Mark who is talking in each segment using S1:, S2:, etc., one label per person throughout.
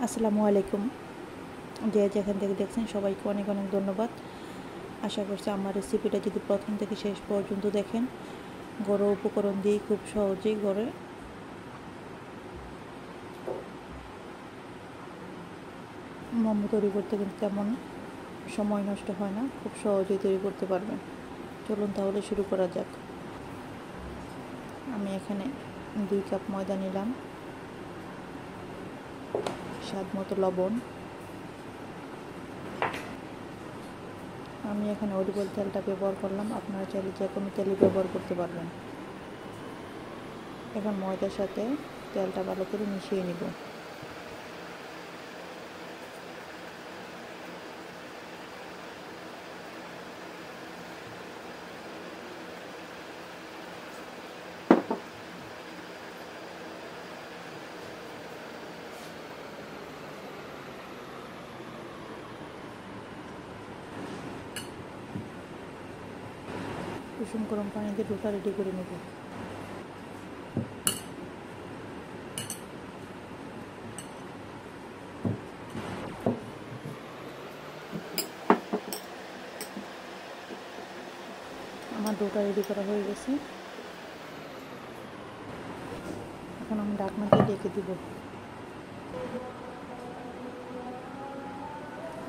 S1: আসসালামু আলাইকুম। যে যেখান থেকে দেখছেন সবাইকে অনেক অনেক ধন্যবাদ। আশা করছি আমার রেসিপিটা যদি প্রথম থেকে শেষ পর্যন্ত দেখেন, ঘরোয়া উপকরণ দিয়েই খুব সহজেই ঘরে মোমো তৈরি করতে কিন্তু তেমন সময় নষ্ট হয় না, খুব সহজেই তৈরি করতে পারবেন। চলুন তাহলে শুরু করা যাক। আমি এখানে 2 কাপ ময়দা নিলাম, স্বাদ মতো লবণ। আমি এখানে অলিভ অয়েল তেলটা ব্যবহার করলাম, আপনারা চাইলে যে কোনো তেলই ব্যবহার করতে পারবেন। এখন ময়দার সাথে তেলটা ভালো করে মিশিয়ে নিব। কুসুম গরম পানি দিয়ে ডোটা রেডি করে নেব। আমার ডোটা রেডি করা হয়ে গেছে। এখন আমি ঢাকনা দিয়ে ঢেকে দিব।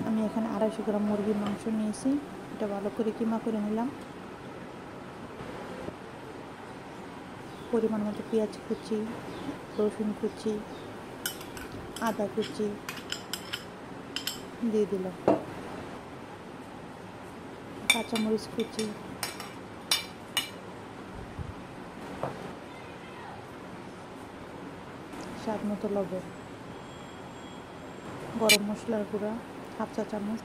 S1: আমি এখানে 250 গ্রাম মুরগির মাংস নিয়েছি, এটা ভালো করে কিমা করে নিলাম। পরিমাণ মতো পেঁয়াজ কুচি, রসুন কুচি, আদা কুচি দিয়ে দিলাম, কাঁচামরিচ কুচি, স্বাদ মতো লবণ, গরম মশলার গুঁড়া 1/2 চা চামচ,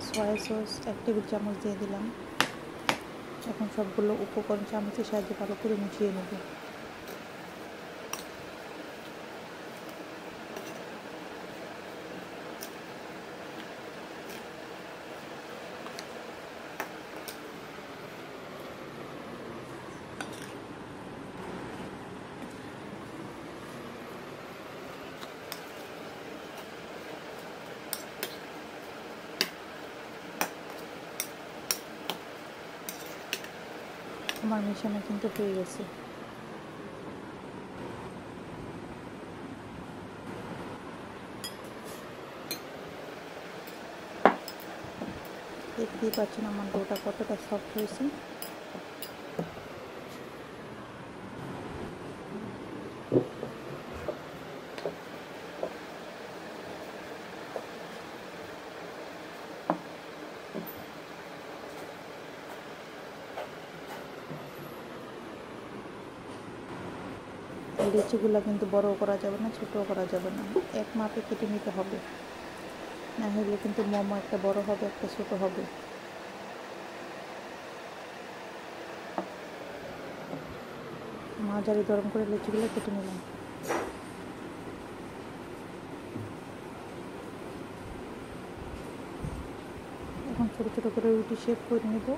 S1: সয়া সস 1 টেবিল চামচ দিয়ে দিলাম। এখন সবগুলো উপকরণ চামচের সাহায্যে ভালো করে মিশিয়ে নেব। আমার মিশানো কিন্তু হয়ে গেছে। দেখতেই পাচ্ছেন আমার ডোটা কতটা সফট হয়েছে। লিচিগুলো কিন্তু বড়ও করা যাবে না, ছোটও করা যাবে না, এক মাপে কেটে নিতে হবে, না হলে কিন্তু মোমো একটা বড় হবে, একটা ছোট হবে। মাঝারি গরম করে লিচিগুলো কেটে নিলাম। এখন ছোট ছোট করে রুটি শেপ করে নেব।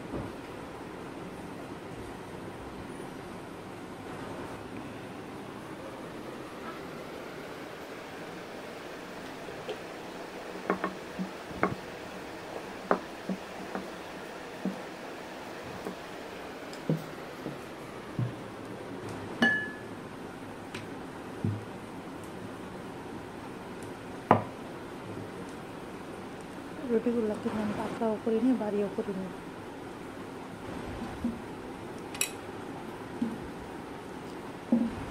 S1: রুটিগুলোকে আমি পাতলাও করে নিই, বাড়িও করে নিই।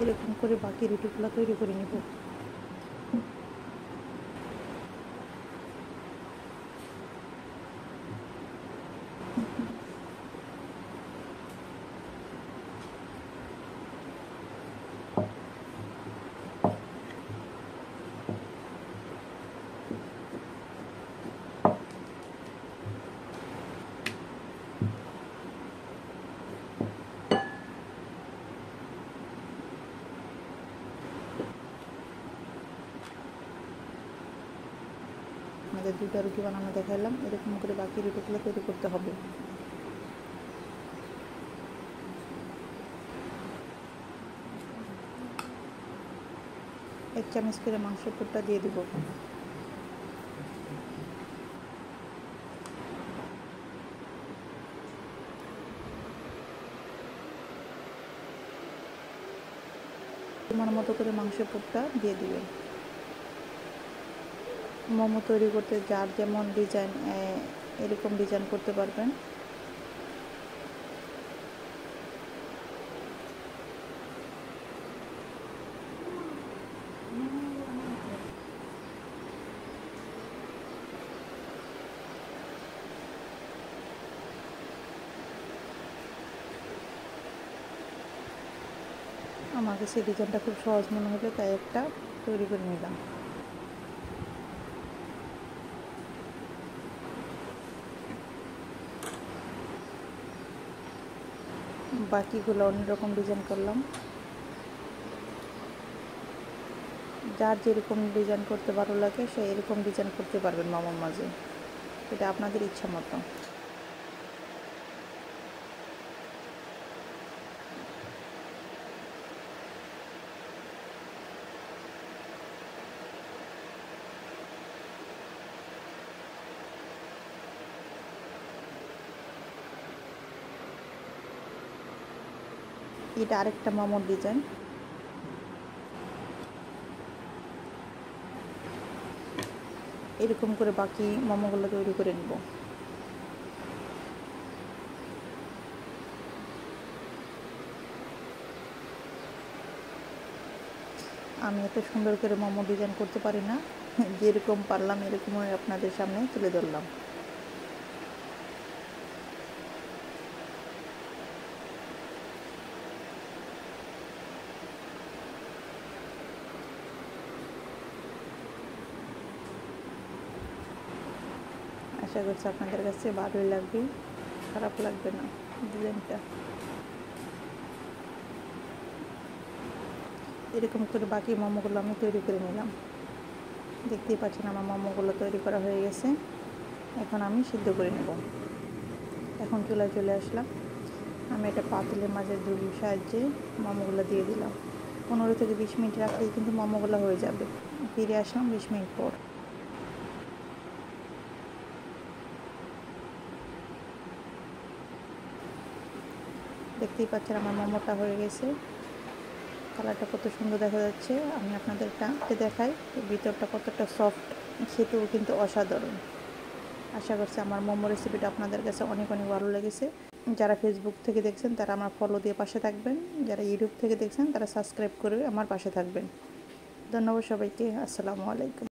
S1: এরকম করে বাকি রুটিগুলো তৈরি করে নেব। আমাদের 2টা রুটি বানানো দেখালাম, এরকম করে বাকি রুটিগুলো তৈরি করতে হবে। 1 চামচ করে মাংসের পুরটা দিয়ে দিব। পরিমাণ মতো করে মাংসের পুরটা দিয়ে দিবেন। মোমো তৈরি করতে যার যেমন ডিজাইন এরকম ডিজাইন করতে পারবেন। আমার কাছে ডিজাইনটা খুব সহজ মনে হলো, তাই একটা তৈরি করে নিলাম। বাকিগুলো অন্যরকম ডিজাইন করলাম। যার যেরকম ডিজাইন করতে ভালো লাগে সে এরকম ডিজাইন করতে পারবেন মোমোর মাঝে, এটা আপনাদের ইচ্ছা মতো। এটা আরেকটা মোমোর ডিজাইন। এরকম করে বাকি মোমোগুলো তৈরি করে নেব। আমি এত সুন্দর করে মোমো ডিজাইন করতে পারি না, যেরকম পারলাম এরকমই আপনাদের সামনে তুলে ধরলাম। আশা করছি আপনাদের কাছে ভালোই লাগবে, খারাপ লাগবে না ডিজাইনটা। এরকম করে বাকি মোমোগুলো আমি তৈরি করে নিলাম। দেখতেই পাচ্ছেন আমার মোমোগুলো তৈরি করা হয়ে গেছে। এখন আমি সিদ্ধ করে নেব। এখন চুলায় চলে আসলাম। আমি একটা পাতিলের মাঝে ঝুড়ির সাহায্যে মোমোগুলো দিয়ে দিলাম। 15 থেকে 20 মিনিট রাখলেই কিন্তু মোমোগুলো হয়ে যাবে। ফিরে আসলাম 20 মিনিট পর। দেখতেই পাচ্ছেন আমার মোমোটা হয়ে গেছে। কালারটা কত সুন্দর দেখা যাচ্ছে। আমি আপনাদেরটা দেখাই ভিতরটা কতটা সফট, খেতেও কিন্তু অসাধারণ। আশা করছি আমার মোমো রেসিপিটা আপনাদের কাছে অনেক অনেক ভালো লেগেছে। যারা ফেসবুক থেকে দেখছেন তারা আমার ফলো দিয়ে পাশে থাকবেন, যারা ইউটিউব থেকে দেখছেন তারা সাবস্ক্রাইব করে আমার পাশে থাকবেন। ধন্যবাদ সবাইকে। আসসালামু আলাইকুম।